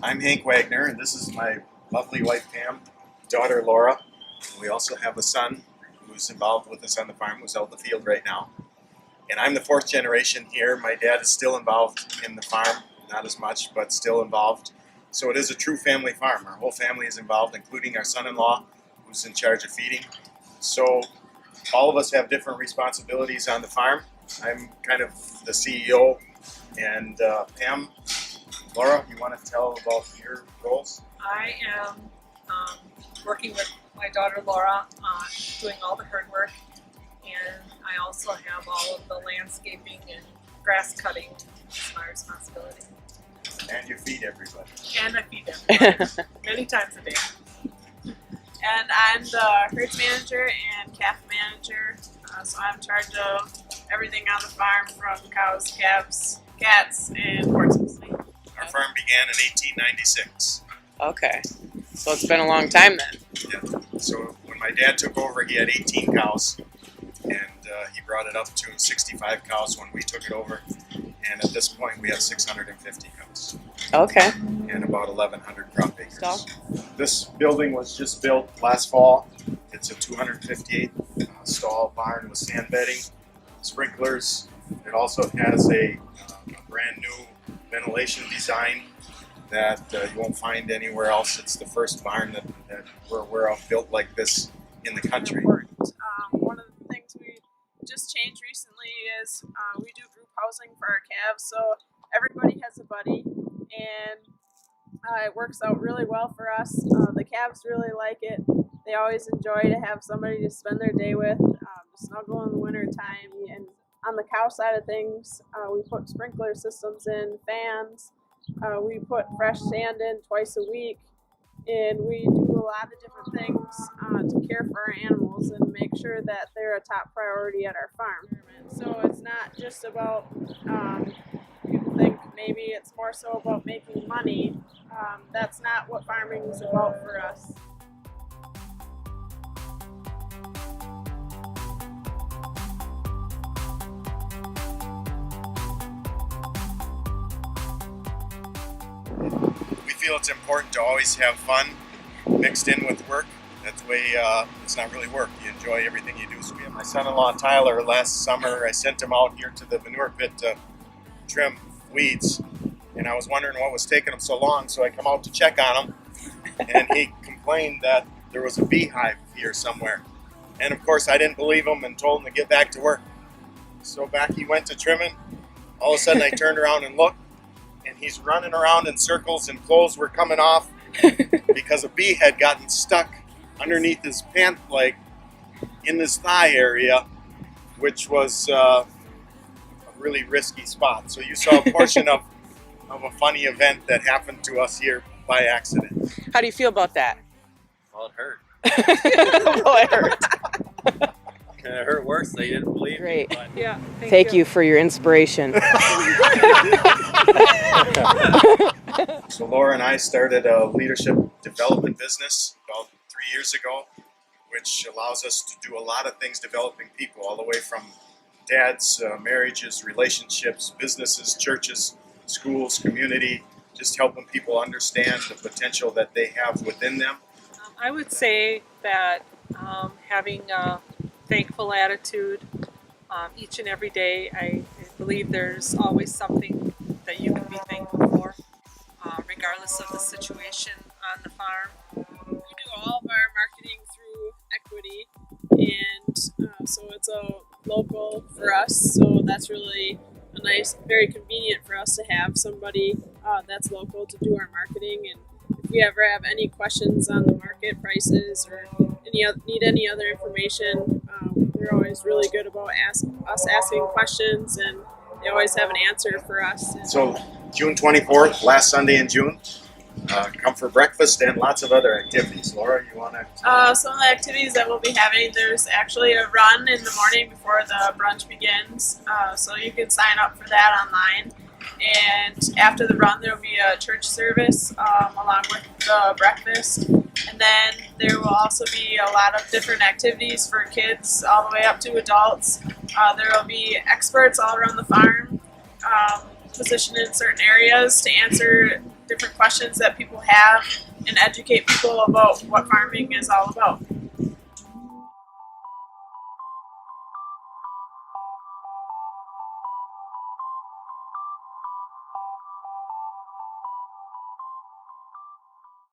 I'm Hank Wagner, and this is my lovely wife Pam, daughter Laura. We also have a son who's involved with us on the farm, who's out in the field right now. And I'm the fourth generation here. My dad is still involved in the farm, not as much, but still involved. So it is a true family farm. Our whole family is involved, including our son-in-law, who's in charge of feeding. So all of us have different responsibilities on the farm. I'm kind of the CEO, and Pam, Laura, you want to tell about your roles? I am working with my daughter Laura on doing all the herd work, and I also have all of the landscaping and grass cutting as my responsibility. And you feed everybody. And I feed them many times a day. And I'm the herds manager and calf manager, so I'm in charge of everything on the farm from cows, calves, cats, and horses. Our farm began in 1896. Okay, so it's been a long time then. Yeah. So when my dad took over, he had 18 cows, and he brought it up to 65 cows when we took it over. And at this point, we have 650 cows. Okay. And about 1,100 crop acres. Stall? This building was just built last fall. It's a 258 stall barn with sand bedding, sprinklers. It also has a brand new ventilation design that you won't find anywhere else. It's the first barn that we're aware of built like this in the country. One of the things we just changed recently is we do group housing for our calves, so everybody has a buddy, and it works out really well for us. The calves really like it. They always enjoy to have somebody to spend their day with, to snuggle in the winter time. And on the cow side of things, we put sprinkler systems in, fans. We put fresh sand in twice a week, and we do a lot of different things to care for our animals and make sure that they're a top priority at our farm. So it's not just about, people think maybe it's more so about making money. That's not what farming is about for us. We feel it's important to always have fun mixed in with work. That's the way it's not really work. You enjoy everything you do. So we have my son-in-law Tyler. Last summer I sent him out here to the manure pit to trim weeds, and I was wondering what was taking him so long, so I come out to check on him, and he complained that there was a beehive here somewhere. And of course I didn't believe him and told him to get back to work. So back he went to trimming. All of a sudden I turned around and looked, and he's running around in circles and clothes were coming off because a bee had gotten stuck underneath his pant leg in his thigh area, which was a really risky spot. So you saw a portion of a funny event that happened to us here by accident. How do you feel about that? Well, it hurt. Well, it hurt. And it hurt worse. They didn't believe Great. me. But Yeah. Thank you for your inspiration. So Laura and I started a leadership development business about 3 years ago, which allows us to do a lot of things developing people, all the way from dads, marriages, relationships, businesses, churches, schools, community, just helping people understand the potential that they have within them. I would say that having a thankful attitude each and every day, I believe there's always something that you can be thankful for, regardless of the situation on the farm. We do all of our marketing through equity, and so it's a local for us, so that's really a nice, very convenient for us to have somebody that's local to do our marketing. And if we ever have any questions on the market prices or need any other information, they're always really good about us asking questions, and they always have an answer for us. So June 24th, last Sunday in June, come for breakfast and lots of other activities. Laura, you want to? Some of the activities that we'll be having, there's actually a run in the morning before the brunch begins, so you can sign up for that online. And after the run, there will be a church service along with the breakfast. And then there will also be a lot of different activities for kids all the way up to adults. There will be experts all around the farm positioned in certain areas to answer different questions that people have and educate people about what farming is all about.